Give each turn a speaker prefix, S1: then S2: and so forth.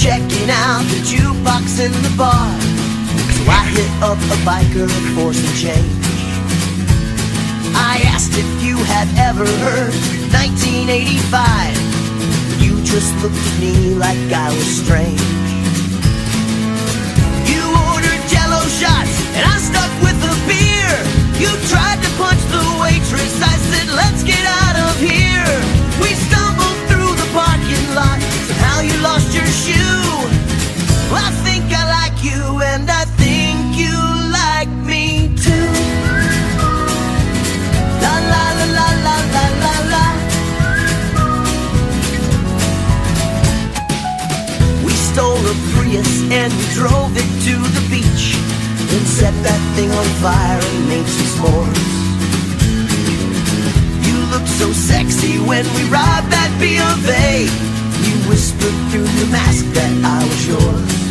S1: checking out the jukebox in the bar. So I hit up a biker for some change. I asked if you had ever heard 1985. You just looked at me like I was strange. You ordered Jello shots and I stuck with a beer. You tried to punch the waitress, I said let's get out of here. We stumbled through the parking lot, somehow you lost your shoe. I think I like you and I think you like me too. La la la la la la la la. We stole a Prius and we drove it to the beach, then set that thing on fire and made some s'mores. You looked so sexy when we robbed that B of A. You whispered through your mask that I was yours.